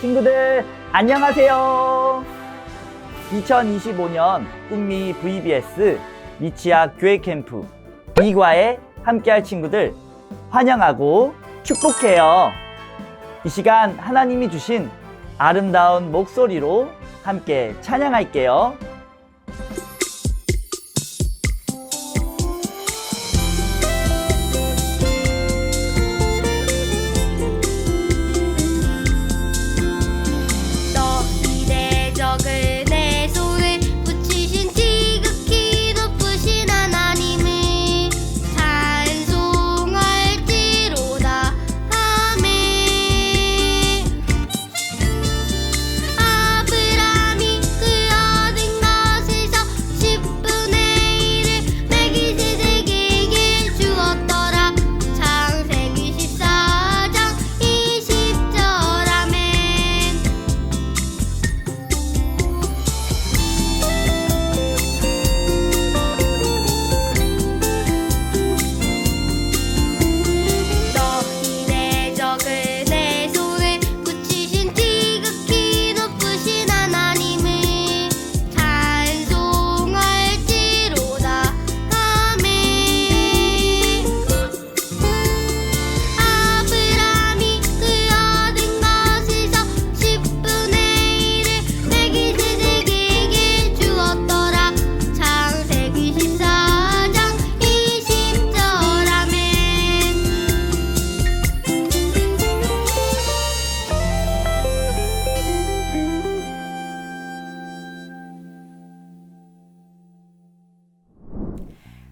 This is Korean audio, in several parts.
친구들 안녕하세요. 2025년 꿈미 VBS 미취학 교회 캠프 2과에 함께할 친구들 환영하고 축복해요. 이 시간 하나님이 주신 아름다운 목소리로 함께 찬양할게요.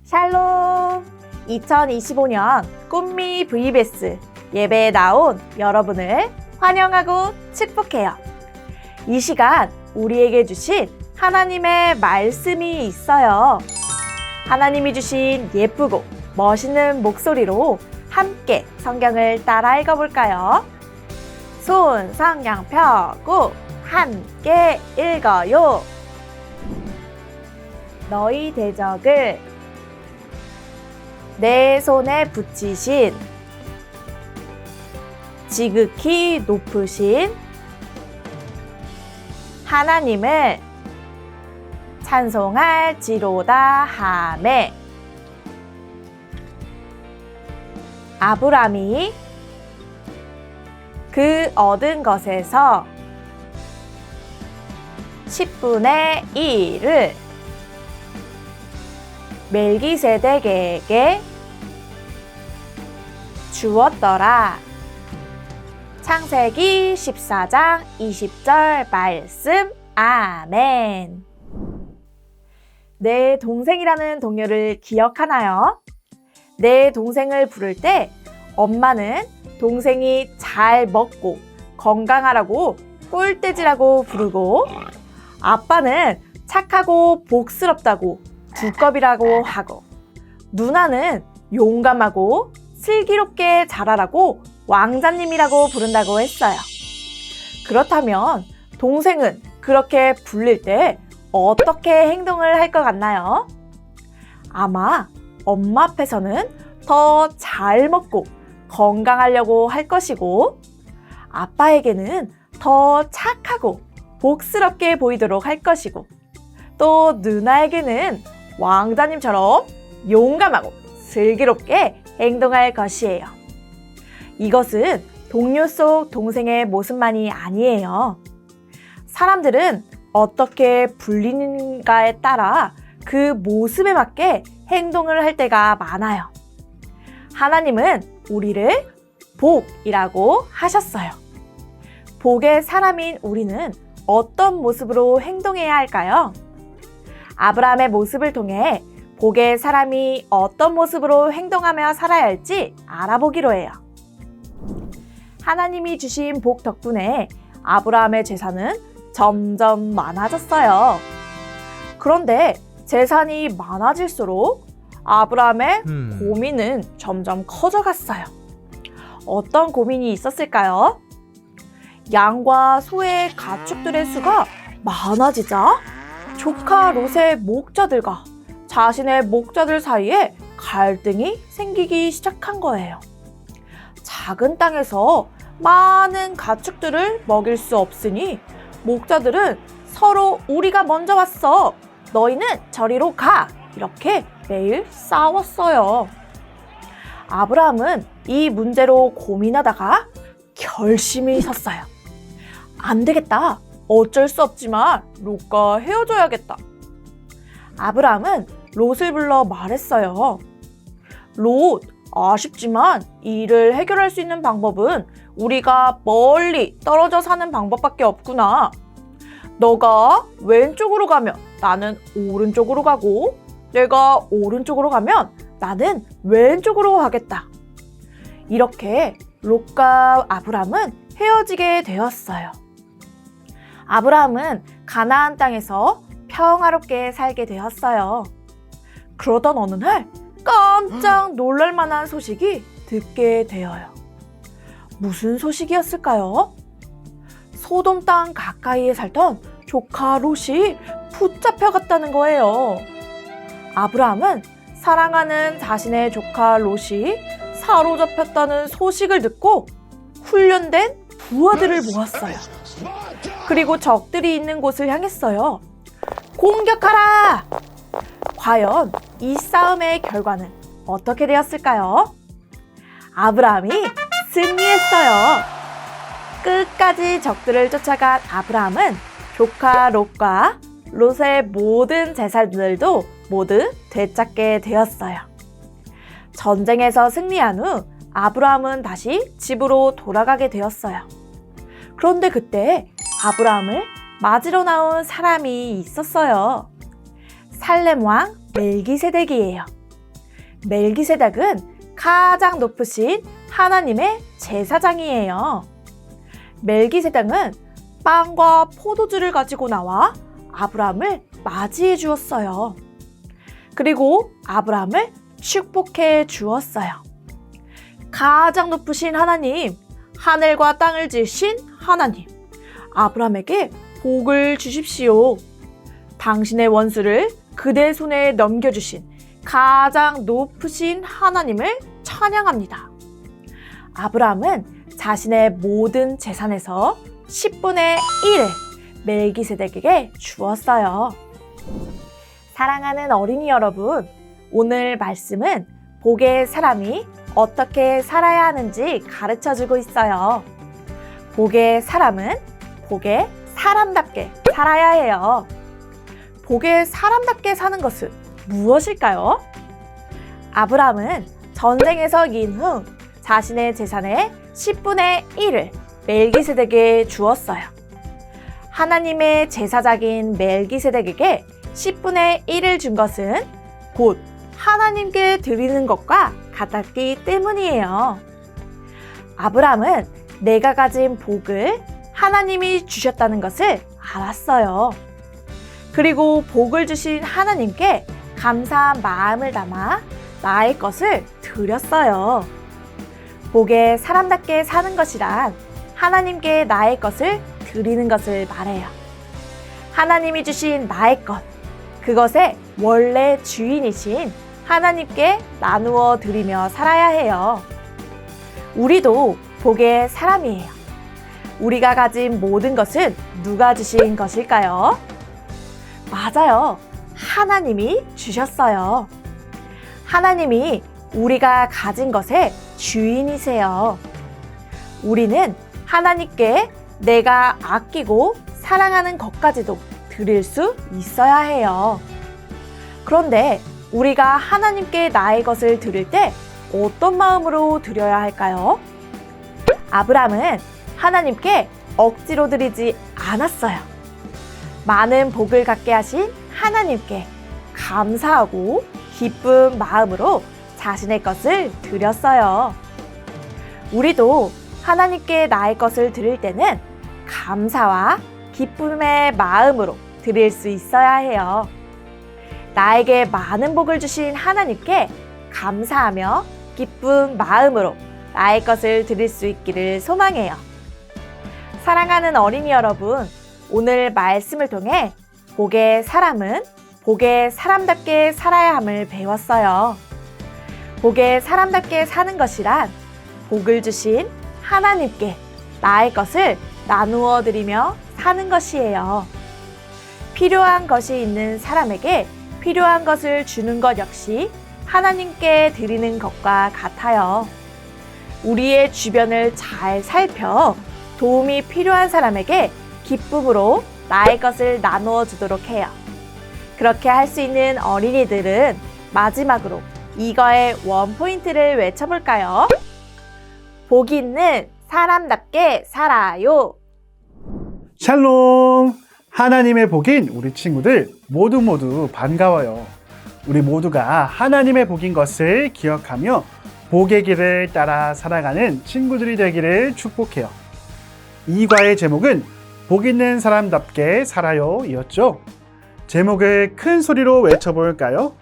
샬롬! 2025년 꿈미 VBS 예배에 나온 여러분을 환영하고 축복해요. 이 시간 우리에게 주신 하나님의 말씀이 있어요. 하나님이 주신 예쁘고 멋있는 목소리로 함께 성경을 따라 읽어볼까요? 손 성경 펴고 함께 읽어요. 너희 대적을 내 손에 붙이신 지극히 높으신 하나님을 찬송할지로다 하매 아브람이 그 얻은 것에서 10분의 1을 멜기세덱에게 주었더라. 창세기 14장 20절 말씀. 아멘. 내 동생이라는 동요를 기억하나요? 내 동생을 부를 때 엄마는 동생이 잘 먹고 건강하라고 꿀돼지라고 부르고 아빠는 착하고 복스럽다고 두꺼비라고 하고 누나는 용감하고 슬기롭게 자라라고 왕자님이라고 부른다고 했어요. 그렇다면 동생은 그렇게 불릴 때 어떻게 행동을 할 것 같나요? 아마 엄마 앞에서는 더 잘 먹고 건강하려고 할 것이고 아빠에게는 더 착하고 복스럽게 보이도록 할 것이고 또 누나에게는 왕자님처럼 용감하고 슬기롭게 행동할 것이에요. 이것은 동요 속 동생의 모습만이 아니에요. 사람들은 어떻게 불리는가에 따라 그 모습에 맞게 행동을 할 때가 많아요. 하나님은 우리를 복이라고 하셨어요. 복의 사람인 우리는 어떤 모습으로 행동해야 할까요? 아브라함의 모습을 통해 복의 사람이 어떤 모습으로 행동하며 살아야 할지 알아보기로 해요. 하나님이 주신 복 덕분에 아브라함의 재산은 점점 많아졌어요. 그런데 재산이 많아질수록 아브라함의 고민은 점점 커져갔어요. 어떤 고민이 있었을까요? 양과 소의 가축들의 수가 많아지자 조카 롯의 목자들과 자신의 목자들 사이에 갈등이 생기기 시작한 거예요. 작은 땅에서 많은 가축들을 먹일 수 없으니 목자들은 서로 우리가 먼저 왔어. 너희는 저리로 가. 이렇게 매일 싸웠어요. 아브라함은 이 문제로 고민하다가 결심이 섰어요. 안 되겠다. 어쩔 수 없지만 롯과 헤어져야겠다. 아브라함은 롯을 불러 말했어요. 롯, 아쉽지만 이 일을 해결할 수 있는 방법은 우리가 멀리 떨어져 사는 방법밖에 없구나. 너가 왼쪽으로 가면 나는 오른쪽으로 가고, 내가 오른쪽으로 가면 나는 왼쪽으로 가겠다. 이렇게 롯과 아브라함은 헤어지게 되었어요. 아브라함은 가나안 땅에서 평화롭게 살게 되었어요. 그러던 어느 날 깜짝 놀랄 만한 소식이 듣게 되어요. 무슨 소식이었을까요? 소돔 땅 가까이에 살던 조카 롯이 붙잡혀갔다는 거예요. 아브라함은 사랑하는 자신의 조카 롯이 사로잡혔다는 소식을 듣고 훈련된 부하들을 모았어요. 그리고 적들이 있는 곳을 향했어요. 공격하라! 과연 이 싸움의 결과는 어떻게 되었을까요? 아브라함이 승리했어요. 끝까지 적들을 쫓아간 아브라함은 조카 롯과 롯의 모든 재산들도 모두 되찾게 되었어요. 전쟁에서 승리한 후 아브라함은 다시 집으로 돌아가게 되었어요. 그런데 그때 아브라함을 맞으러 나온 사람이 있었어요. 살렘 왕 멜기세덱이에요. 멜기세덱은 가장 높으신 하나님의 제사장이에요. 멜기세덱은 빵과 포도주를 가지고 나와 아브라함을 맞이해 주었어요. 그리고 아브라함을 축복해 주었어요. 가장 높으신 하나님, 하늘과 땅을 지으신 하나님, 아브라함에게 복을 주십시오. 당신의 원수를 그대 손에 넘겨주신 가장 높으신 하나님을 찬양합니다. 아브라함은 자신의 모든 재산에서 10분의 1을 멜기세덱에게 주었어요. 사랑하는 어린이 여러분, 오늘 말씀은 복의 사람이 어떻게 살아야 하는지 가르쳐주고 있어요. 복의 사람은 복의 사람답게 살아야 해요. 복의 사람답게 사는 것은 무엇일까요? 아브라함은 전쟁에서 이긴 후 자신의 재산의 10분의 1을 멜기세덱에게 주었어요. 하나님의 제사장인 멜기세덱에게 10분의 1을 준 것은 곧 하나님께 드리는 것과 같았기 때문이에요. 아브라함은 내가 가진 복을 하나님이 주셨다는 것을 알았어요. 그리고 복을 주신 하나님께 감사한 마음을 담아 나의 것을 드렸어요. 복의 사람답게 사는 것이란 하나님께 나의 것을 드리는 것을 말해요. 하나님이 주신 나의 것, 그것의 원래 주인이신 하나님께 나누어 드리며 살아야 해요. 우리도 복의 사람이에요. 우리가 가진 모든 것은 누가 주신 것일까요? 맞아요. 하나님이 주셨어요. 하나님이 우리가 가진 것의 주인이세요. 우리는 하나님께 내가 아끼고 사랑하는 것까지도 드릴 수 있어야 해요. 그런데 우리가 하나님께 나의 것을 드릴 때 어떤 마음으로 드려야 할까요? 아브라함은 하나님께 억지로 드리지 않았어요. 많은 복을 갖게 하신 하나님께 감사하고 기쁜 마음으로 자신의 것을 드렸어요. 우리도 하나님께 나의 것을 드릴 때는 감사와 기쁨의 마음으로 드릴 수 있어야 해요. 나에게 많은 복을 주신 하나님께 감사하며 기쁜 마음으로 나의 것을 드릴 수 있기를 소망해요. 사랑하는 어린이 여러분, 오늘 말씀을 통해 복의 사람은 복의 사람답게 살아야 함을 배웠어요. 복의 사람답게 사는 것이란 복을 주신 하나님께 나의 것을 나누어 드리며 사는 것이에요. 필요한 것이 있는 사람에게 필요한 것을 주는 것 역시 하나님께 드리는 것과 같아요. 우리의 주변을 잘 살펴 도움이 필요한 사람에게 기쁨으로 나의 것을 나누어 주도록 해요. 그렇게 할 수 있는 어린이들은 마지막으로 이거의 원포인트를 외쳐볼까요? 복 있는 사람답게 살아요. 샬롬! 하나님의 복인 우리 친구들 모두 반가워요. 우리 모두가 하나님의 복인 것을 기억하며 복의 길을 따라 살아가는 친구들이 되기를 축복해요. 이 과의 제목은 복 있는 사람답게 살아요 이었죠. 제목을 큰 소리로 외쳐볼까요?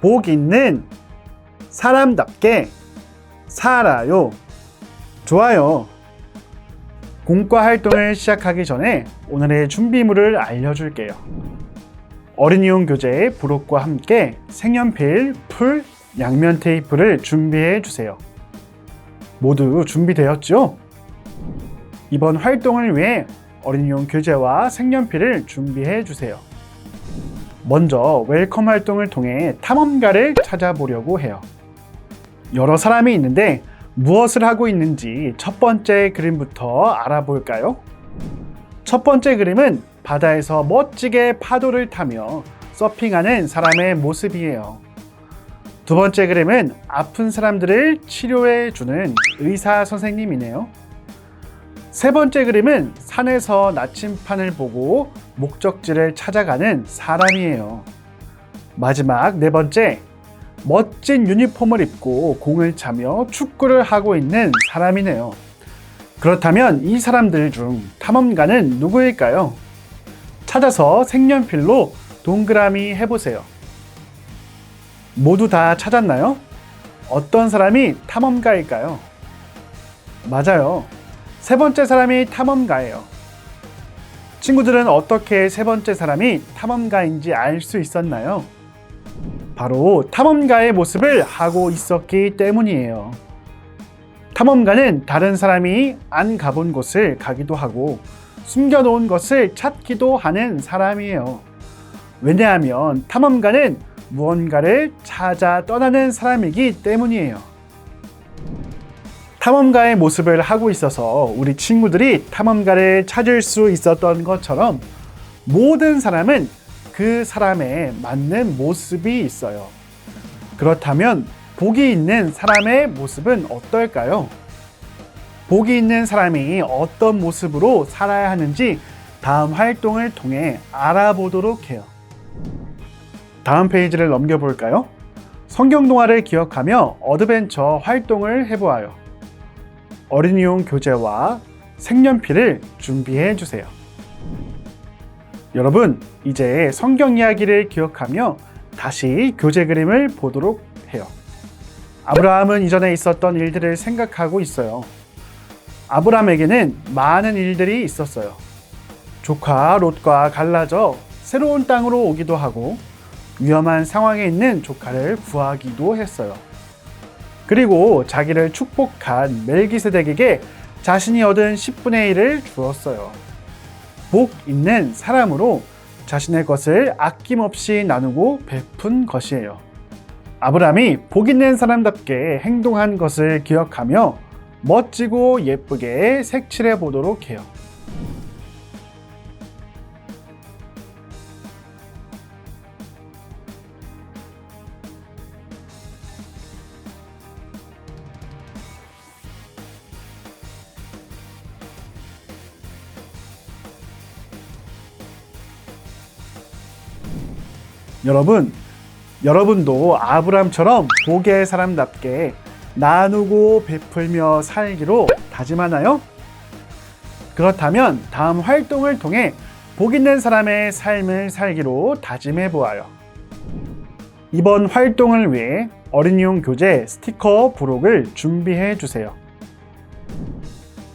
복 있는 사람답게 살아요. 좋아요. 공과 활동을 시작하기 전에 오늘의 준비물을 알려줄게요. 어린이용 교재 부록과 함께 색연필, 풀, 양면 테이프를 준비해 주세요. 모두 준비되었죠? 이번 활동을 위해 어린이용 교재와 색연필을 준비해 주세요. 먼저 웰컴 활동을 통해 탐험가를 찾아보려고 해요. 여러 사람이 있는데 무엇을 하고 있는지 첫 번째 그림부터 알아볼까요? 첫 번째 그림은 바다에서 멋지게 파도를 타며 서핑하는 사람의 모습이에요. 두 번째 그림은 아픈 사람들을 치료해 주는 의사 선생님이네요. 세 번째 그림은 산에서 나침판을 보고 목적지를 찾아가는 사람이에요. 마지막 네 번째, 멋진 유니폼을 입고 공을 차며 축구를 하고 있는 사람이네요. 그렇다면 이 사람들 중 탐험가는 누구일까요? 찾아서 색연필로 동그라미 해보세요. 모두 다 찾았나요? 어떤 사람이 탐험가일까요? 맞아요. 세 번째 사람이 탐험가예요. 친구들은 어떻게 세 번째 사람이 탐험가인지 알 수 있었나요? 바로 탐험가의 모습을 하고 있었기 때문이에요. 탐험가는 다른 사람이 안 가본 곳을 가기도 하고 숨겨놓은 것을 찾기도 하는 사람이에요. 왜냐하면 탐험가는 무언가를 찾아 떠나는 사람이기 때문이에요. 탐험가의 모습을 하고 있어서 우리 친구들이 탐험가를 찾을 수 있었던 것처럼 모든 사람은 그 사람에 맞는 모습이 있어요. 그렇다면 복이 있는 사람의 모습은 어떨까요? 복이 있는 사람이 어떤 모습으로 살아야 하는지 다음 활동을 통해 알아보도록 해요. 다음 페이지를 넘겨볼까요? 성경 동화를 기억하며 어드벤처 활동을 해보아요. 어린이용 교재와 색연필을 준비해 주세요. 여러분, 이제 성경 이야기를 기억하며 다시 교재 그림을 보도록 해요. 아브라함은 이전에 있었던 일들을 생각하고 있어요. 아브라함에게는 많은 일들이 있었어요. 조카 롯과 갈라져 새로운 땅으로 오기도 하고 위험한 상황에 있는 조카를 구하기도 했어요. 그리고 자기를 축복한 멜기세덱에게 자신이 얻은 10분의 1을 주었어요. 복 있는 사람으로 자신의 것을 아낌없이 나누고 베푼 것이에요. 아브라함이 복 있는 사람답게 행동한 것을 기억하며 멋지고 예쁘게 색칠해 보도록 해요. 여러분도 아브람처럼 복의 사람답게 나누고 베풀며 살기로 다짐하나요? 그렇다면 다음 활동을 통해 복 있는 사람의 삶을 살기로 다짐해 보아요. 이번 활동을 위해 어린이용 교재 스티커 부록을 준비해 주세요.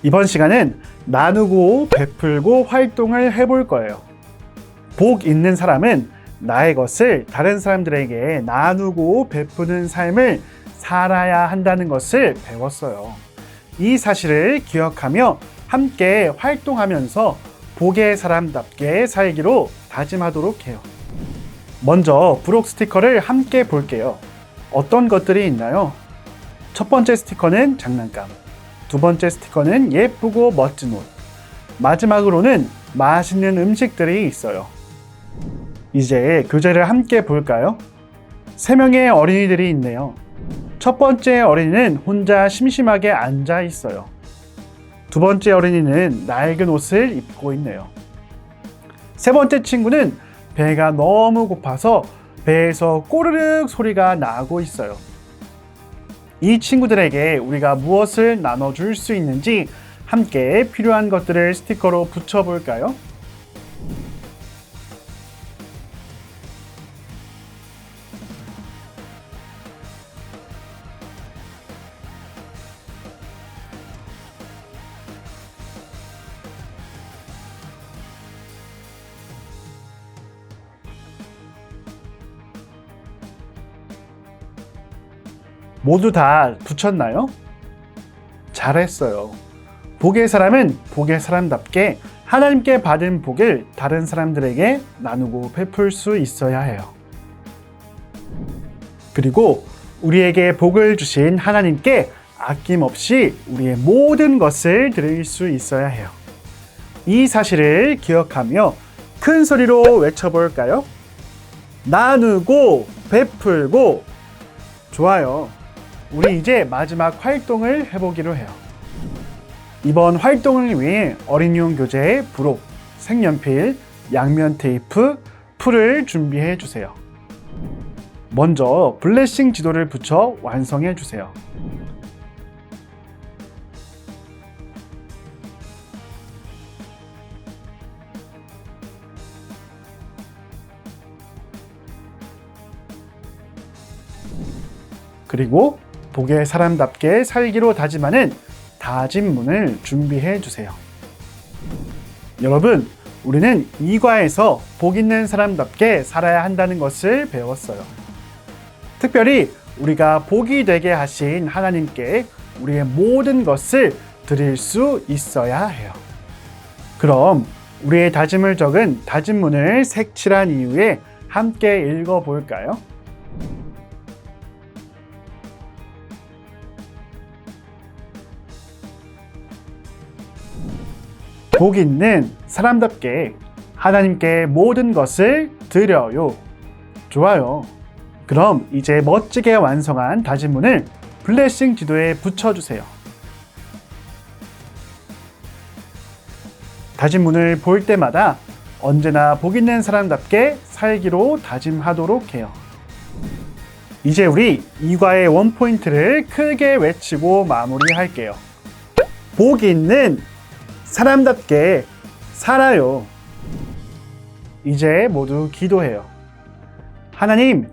이번 시간은 나누고 베풀고 활동을 해볼 거예요. 복 있는 사람은 나의 것을 다른 사람들에게 나누고 베푸는 삶을 살아야 한다는 것을 배웠어요. 이 사실을 기억하며 함께 활동하면서 복의 사람답게 살기로 다짐하도록 해요. 먼저 부록 스티커를 함께 볼게요. 어떤 것들이 있나요? 첫 번째 스티커는 장난감, 두 번째 스티커는 예쁘고 멋진 옷, 마지막으로는 맛있는 음식들이 있어요. 이제 교재를 함께 볼까요? 3명의 어린이들이 있네요. 첫 번째 어린이는 혼자 심심하게 앉아 있어요. 두 번째 어린이는 낡은 옷을 입고 있네요. 세 번째 친구는 배가 너무 고파서 배에서 꼬르륵 소리가 나고 있어요. 이 친구들에게 우리가 무엇을 나눠줄 수 있는지 함께 필요한 것들을 스티커로 붙여볼까요? 모두 다 붙였나요? 잘했어요. 복의 사람은 복의 사람답게 하나님께 받은 복을 다른 사람들에게 나누고 베풀 수 있어야 해요. 그리고 우리에게 복을 주신 하나님께 아낌없이 우리의 모든 것을 드릴 수 있어야 해요. 이 사실을 기억하며 큰 소리로 외쳐볼까요? 나누고 베풀고. 좋아요. 우리 이제 마지막 활동을 해보기로 해요. 이번 활동을 위해 어린이용 교재에 부록, 색연필, 양면 테이프, 풀을 준비해 주세요. 먼저 블레싱 지도를 붙여 완성해 주세요. 그리고 복의 사람답게 살기로 다짐하는 다짐문을 준비해 주세요. 여러분, 우리는 이과에서 복 있는 사람답게 살아야 한다는 것을 배웠어요. 특별히 우리가 복이 되게 하신 하나님께 우리의 모든 것을 드릴 수 있어야 해요. 그럼 우리의 다짐을 적은 다짐문을 색칠한 이후에 함께 읽어볼까요? 복 있는 사람답게 하나님께 모든 것을 드려요. 좋아요. 그럼 이제 멋지게 완성한 다짐문을 블레싱 지도에 붙여주세요. 다짐문을 볼 때마다 언제나 복 있는 사람답게 살기로 다짐하도록 해요. 이제 우리 이과의 원포인트를 크게 외치고 마무리할게요. 복 있는 사람답게 살아요. 이제 모두 기도해요. 하나님,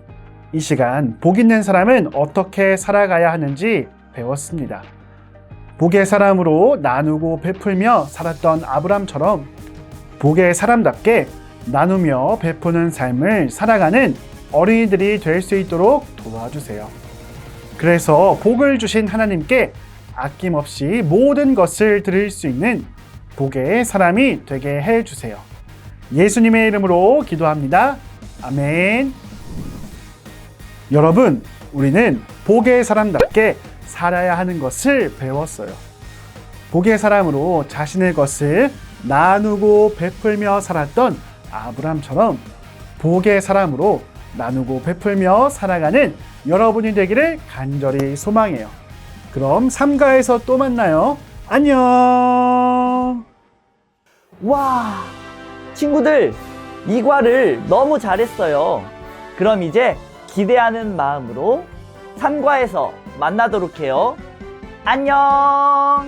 이 시간 복 있는 사람은 어떻게 살아가야 하는지 배웠습니다. 복의 사람으로 나누고 베풀며 살았던 아브람처럼 복의 사람답게 나누며 베푸는 삶을 살아가는 어린이들이 될 수 있도록 도와주세요. 그래서 복을 주신 하나님께 아낌없이 모든 것을 드릴 수 있는 복의 사람이 되게 해주세요. 예수님의 이름으로 기도합니다. 아멘. 여러분, 우리는 복의 사람답게 살아야 하는 것을 배웠어요. 복의 사람으로 자신의 것을 나누고 베풀며 살았던 아브람처럼 복의 사람으로 나누고 베풀며 살아가는 여러분이 되기를 간절히 소망해요. 그럼 3과에서 또 만나요. 안녕. 와, 친구들, 이과를 너무 잘했어요. 그럼 이제 기대하는 마음으로 3과에서 만나도록 해요. 안녕.